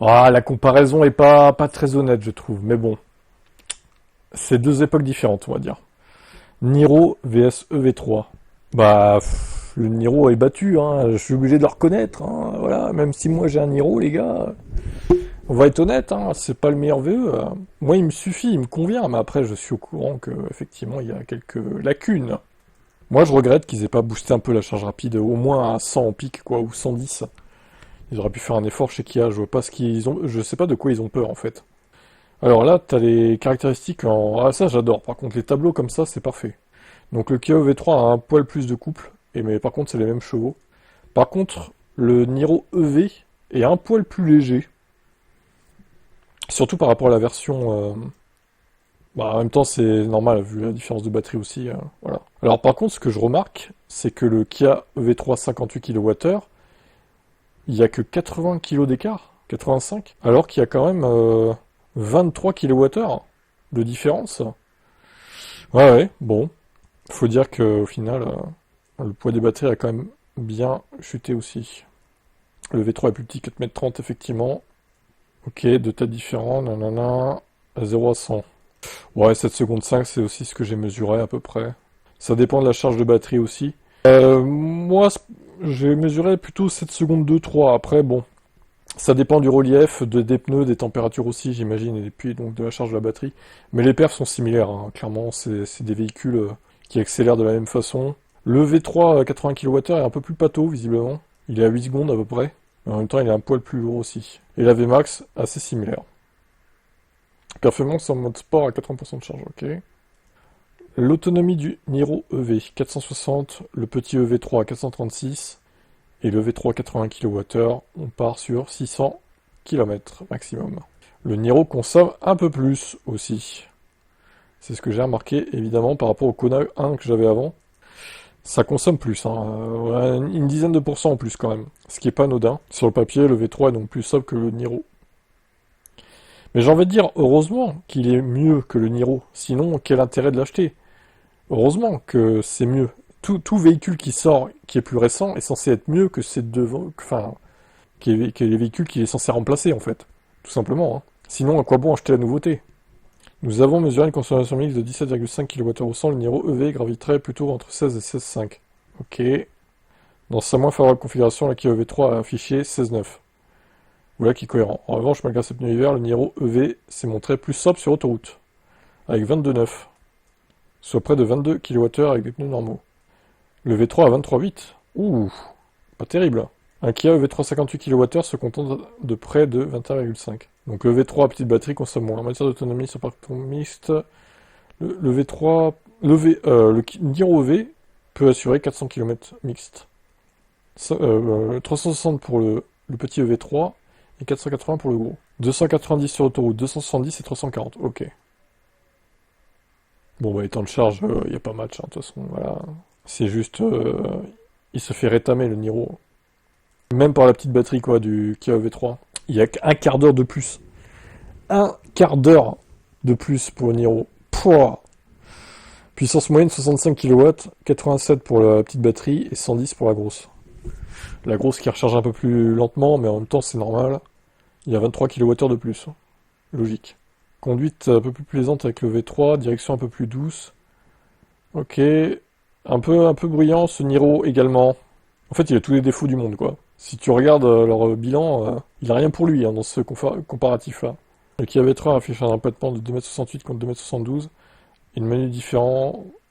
Ah, la comparaison est pas très honnête, je trouve. Mais bon, c'est deux époques différentes, on va dire. Niro vs EV3. Le Niro est battu, hein. Je suis obligé de le reconnaître, hein. Voilà, même si moi j'ai un Niro, les gars, on va être honnête, hein, c'est pas le meilleur VE. Moi, il me suffit, il me convient, mais après, je suis au courant que effectivement, il y a quelques lacunes. Moi, je regrette qu'ils aient pas boosté un peu la charge rapide, au moins à 100 en pic, quoi, ou 110. Ils auraient pu faire un effort chez Kia, je vois pas ce qu'ils ont, je sais pas de quoi ils ont peur, en fait. Alors là, t'as les caractéristiques en... Ah, ça, j'adore. Par contre, les tableaux comme ça, c'est parfait. Donc le Kia EV3 a un poil plus de couple, mais par contre, c'est les mêmes chevaux. Par contre, le Niro EV est un poil plus léger. Surtout par rapport à la version... en même temps, c'est normal, vu la différence de batterie aussi. Voilà. Alors par contre, ce que je remarque, c'est que le Kia EV3 58 kWh, il n'y a que 80 kg d'écart, 85, alors qu'il y a quand même 23 kWh de différence. Ouais, ouais, bon. Faut dire qu'au final, le poids des batteries a quand même bien chuté aussi. Le V3 est plus petit, 4,30 m effectivement. Ok, deux tas différents, nanana, à 0 à 100. Ouais, 7 secondes 5, c'est aussi ce que j'ai mesuré à peu près. Ça dépend de la charge de batterie aussi. Moi, j'ai mesuré plutôt 7 secondes 2, 3. Après, bon, ça dépend du relief, des pneus, des températures aussi, j'imagine, et puis donc de la charge de la batterie. Mais les perfs sont similaires, hein. Clairement, c'est des véhicules qui accélèrent de la même façon. Le V3 à 80 kWh est un peu plus pâteau, visiblement. Il est à 8 secondes à peu près. Mais en même temps, il est un poil plus lourd aussi. Et la VMAX, assez similaire. Performance en mode sport à 80% de charge, ok. L'autonomie du Niro EV, 460, le petit EV3 à 436, et le V3 80 kWh, on part sur 600 km maximum. Le Niro consomme un peu plus aussi. C'est ce que j'ai remarqué évidemment par rapport au Kona 1 que j'avais avant. Ça consomme plus, hein. Une dizaine de pourcents en plus quand même. Ce qui est pas anodin. Sur le papier, le V3 est donc plus sobre que le Niro. Mais j'ai envie de dire, heureusement qu'il est mieux que le Niro. Sinon, quel intérêt de l'acheter? Heureusement que c'est mieux. Tout véhicule qui sort, qui est plus récent, est censé être mieux que ces devant, enfin, que les véhicules qu'il est censé remplacer en fait. Tout simplement, hein. Sinon, à quoi bon acheter la nouveauté? Nous avons mesuré une consommation mixte de 17,5 kWh au 100. Le Niro EV graviterait plutôt entre 16 et 16,5. Ok. Dans sa moins favorable configuration, la Kia EV3 a affiché 16,9. Voilà qui est cohérent. En revanche, malgré ses pneus hiver, le Niro EV s'est montré plus sobre sur autoroute, avec 22,9, soit près de 22 kWh avec des pneus normaux. Le V3 a 23,8. Ouh, pas terrible. Un Kia EV3 58 kWh se contente de près de 21,5. Donc le V3 à petite batterie consomme moins. En matière d'autonomie sur parcours mixte, le V3, le Niro EV peut assurer 400 km mixte. 360 pour le petit EV3 et 480 pour le gros. 290 sur autoroute, 270 et 340. Ok. Bon, bah, les temps de charge, il n'y a pas match, hein, de toute façon, voilà. C'est juste... il se fait rétamer, le Niro. Même par la petite batterie, quoi, du Kia EV3. Il y a un quart d'heure de plus. Un quart d'heure de plus pour le Niro. Pouah. Puissance moyenne 65 kW, 87 pour la petite batterie et 110 pour la grosse. La grosse qui recharge un peu plus lentement, mais en même temps c'est normal. Il y a 23 kWh de plus. Logique. Conduite un peu plus plaisante avec le V3, direction un peu plus douce. Ok. Un peu bruyant, ce Niro également. En fait, il a tous les défauts du monde, quoi. Si tu regardes leur bilan, il a rien pour lui, hein, dans ce comparatif-là. Le Kia V3 affiche un empattement de 2,68 m contre 2,72 m.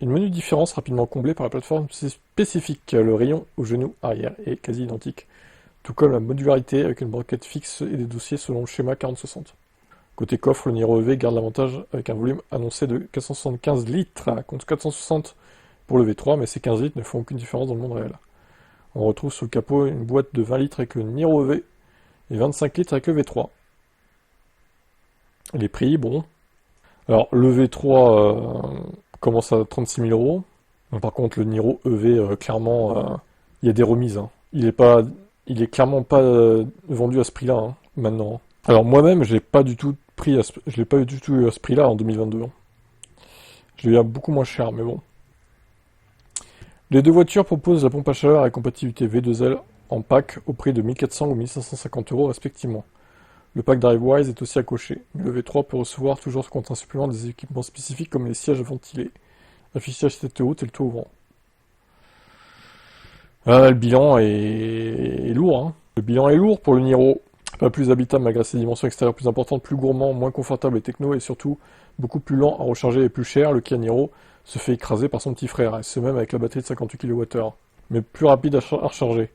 Une menu différence rapidement comblée par la plateforme spécifique. Le rayon au genou arrière est quasi identique, tout comme la modularité avec une braquette fixe et des dossiers selon le schéma 40-60. Côté coffre, le Niro EV garde l'avantage avec un volume annoncé de 475 litres contre 460 pour le V3, mais ces 15 litres ne font aucune différence dans le monde réel. On retrouve sous le capot une boîte de 20 litres avec le Niro EV et 25 litres avec le V3. Les prix, bon. Alors, le V3 commence à 36 000 euros. Par contre, le Niro EV, clairement, il y a des remises, hein. Il est clairement pas vendu à ce prix-là, hein, maintenant. Alors moi-même, je l'ai pas du tout je l'ai pas du tout eu à ce prix-là en 2022, hein. Je l'ai eu à beaucoup moins cher, mais bon. Les deux voitures proposent la pompe à chaleur et compatibilité V2L en pack au prix de 1400 ou 1550 euros respectivement. Le pack DriveWise est aussi à cocher, mais le V3 peut recevoir toujours contre un supplément des équipements spécifiques comme les sièges ventilés, affichage tête haute et le toit ouvrant. Le bilan est lourd, hein. Le bilan est lourd pour le Niro. Pas plus habitable malgré ses dimensions extérieures plus importantes, plus gourmand, moins confortable et techno, et surtout beaucoup plus lent à recharger et plus cher, le Kia Niro se fait écraser par son petit frère, et ce même avec la batterie de 58 kWh, mais plus rapide à recharger.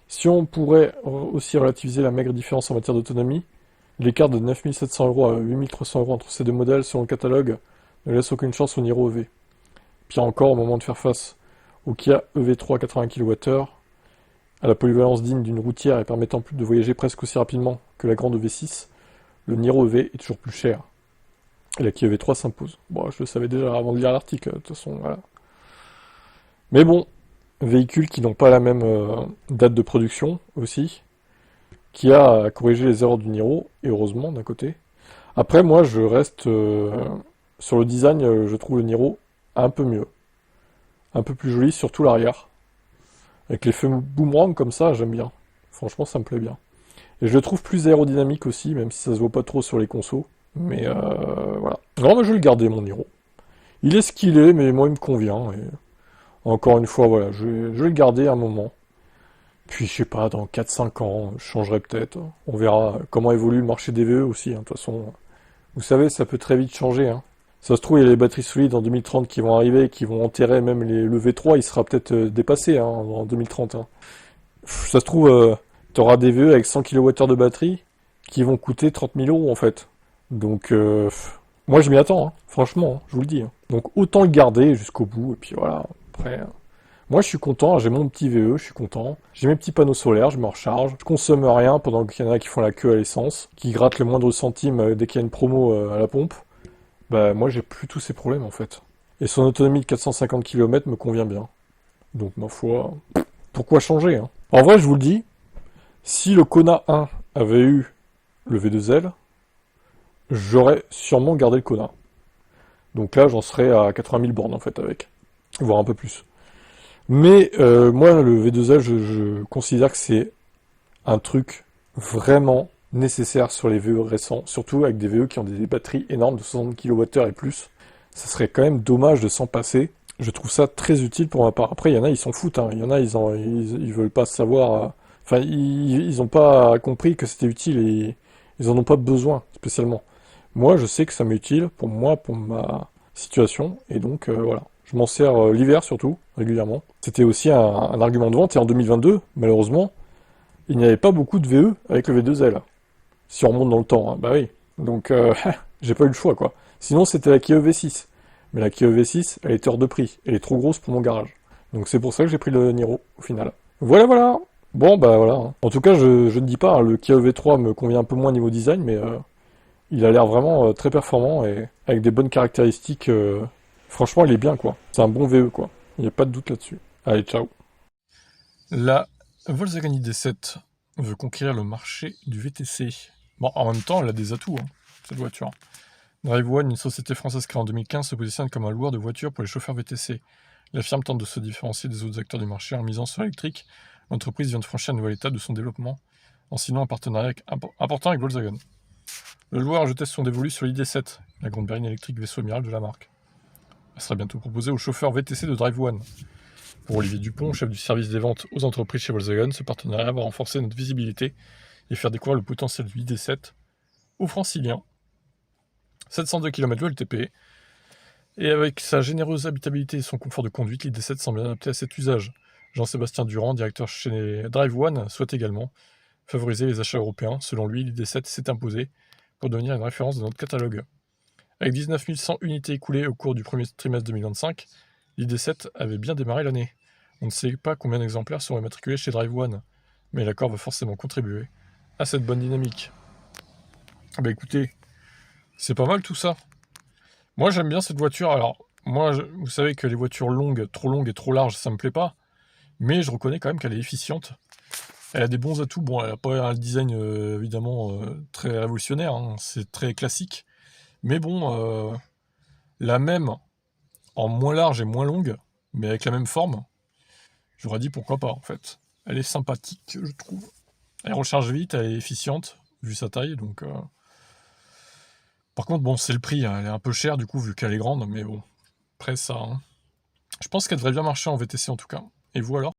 Si on pourrait aussi relativiser la maigre différence en matière d'autonomie, l'écart de 9 700 € à 8 300 € entre ces deux modèles selon le catalogue ne laisse aucune chance au Niro EV. Pire encore, au moment de faire face au Kia EV3 80 kWh, à la polyvalence digne d'une routière et permettant plus de voyager presque aussi rapidement que la grande EV6, le Niro EV est toujours plus cher. Et la Kia EV3 s'impose. Bon, je le savais déjà avant de lire l'article, de toute façon, voilà. Mais bon, véhicules qui n'ont pas la même date de production aussi, qui a corrigé les erreurs du Niro, et heureusement d'un côté. Après, moi, je reste sur le design, je trouve le Niro un peu mieux. Un peu plus joli, surtout l'arrière. Avec l'effet boomerang comme ça, j'aime bien. Franchement, ça me plaît bien. Et je le trouve plus aérodynamique aussi, même si ça se voit pas trop sur les consos. Mais voilà. Non, mais je vais le garder, mon Niro. Il est ce qu'il est, mais moi, il me convient. Et encore une fois, voilà, je vais le garder un moment. Puis, je sais pas, dans 4-5 ans, je changerai peut-être. On verra comment évolue le marché des VE aussi, hein. De toute façon, vous savez, ça peut très vite changer, hein. Ça se trouve, il y a les batteries solides en 2030 qui vont arriver, qui vont enterrer même le V3, il sera peut-être dépassé, hein, en 2030. Hein. Ça se trouve, tu auras des VE avec 100 kWh de batterie qui vont coûter 30 000 € en fait. Donc, moi je m'y attends, hein, franchement, hein, je vous le dis. Hein. Donc autant le garder jusqu'au bout, et puis voilà, après... Moi je suis content, j'ai mon petit VE, je suis content. J'ai mes petits panneaux solaires, je me recharge. Je consomme rien pendant qu'il y en a qui font la queue à l'essence, qui grattent le moindre centime dès qu'il y a une promo à la pompe. Bah moi j'ai plus tous ces problèmes en fait. Et son autonomie de 450 km me convient bien. Donc ma foi, pourquoi changer hein. En vrai je vous le dis, si le Kona 1 avait eu le V2L, j'aurais sûrement gardé le Kona. Donc là j'en serais à 80 000 bornes en fait avec, voire un peu plus. Mais moi le V2L je considère que c'est un truc vraiment nécessaire sur les VE récents, surtout avec des VE qui ont des batteries énormes de 60 kWh et plus. Ça serait quand même dommage de s'en passer. Je trouve ça très utile pour ma part. Après, il y en a, ils s'en foutent. Hein. Il y en a, ils veulent pas savoir. Enfin, ils ont pas compris que c'était utile et ils en ont pas besoin spécialement. Moi, je sais que ça m'est utile pour moi, pour ma situation, et donc voilà. Je m'en sers l'hiver surtout régulièrement. C'était aussi un argument de vente. Et en 2022, malheureusement, il n'y avait pas beaucoup de VE avec le V2L. Si on remonte dans le temps, hein, bah oui. Donc, j'ai pas eu le choix, quoi. Sinon, c'était la Kia EV6. Mais la Kia EV6, elle est hors de prix. Elle est trop grosse pour mon garage. Donc, c'est pour ça que j'ai pris le Niro, au final. Voilà, voilà. Bon, bah voilà. Hein. En tout cas, je ne dis pas, hein, le Kia EV3 me convient un peu moins niveau design, mais il a l'air vraiment très performant et avec des bonnes caractéristiques. Franchement, il est bien, quoi. C'est un bon VE, quoi. Il n'y a pas de doute là-dessus. Allez, ciao. La Volkswagen ID.7 veut conquérir le marché du VTC. Bon, en même temps, elle a des atouts, hein, cette voiture. DriveOne, une société française créée en 2015, se positionne comme un loueur de voitures pour les chauffeurs VTC. La firme tente de se différencier des autres acteurs du marché en misant sur l'électrique. L'entreprise vient de franchir une nouvelle étape de son développement en signant un partenariat important avec Volkswagen. Le loueur a jeté son dévolu sur l'ID.7, la grande berline électrique vaisseau amiral de la marque. Elle sera bientôt proposée aux chauffeurs VTC de DriveOne. Pour Olivier Dupont, chef du service des ventes aux entreprises chez Volkswagen, ce partenariat va renforcer notre visibilité et faire découvrir le potentiel du ID.7 aux franciliens. 702 km de LTP, et avec sa généreuse habitabilité et son confort de conduite, l'ID.7 semble bien adapté à cet usage. Jean-Sébastien Durand, directeur chez DriveOne, souhaite également favoriser les achats européens. Selon lui, l'ID.7 s'est imposé pour devenir une référence de notre catalogue. Avec 19 100 unités écoulées au cours du premier trimestre 2025, l'ID.7 avait bien démarré l'année. On ne sait pas combien d'exemplaires seront immatriculés chez DriveOne, mais l'accord va forcément contribuer à cette bonne dynamique. Bah écoutez, c'est pas mal tout ça. Moi j'aime bien cette voiture. Alors, moi, vous savez que les voitures trop longues et trop larges, ça me plaît pas. Mais je reconnais quand même qu'elle est efficiente. Elle a des bons atouts. Bon, elle n'a pas un design évidemment très révolutionnaire. Hein. C'est très classique. Mais bon, la même en moins large et moins longue, mais avec la même forme, j'aurais dit pourquoi pas en fait. Elle est sympathique, je trouve. Elle recharge vite, elle est efficiente. vu sa taille, donc... Par contre, bon, c'est le prix, hein, elle est un peu chère, du coup, vu qu'elle est grande, mais bon, après ça... hein. Je pense qu'elle devrait bien marcher en VTC, en tout cas. Et vous, alors?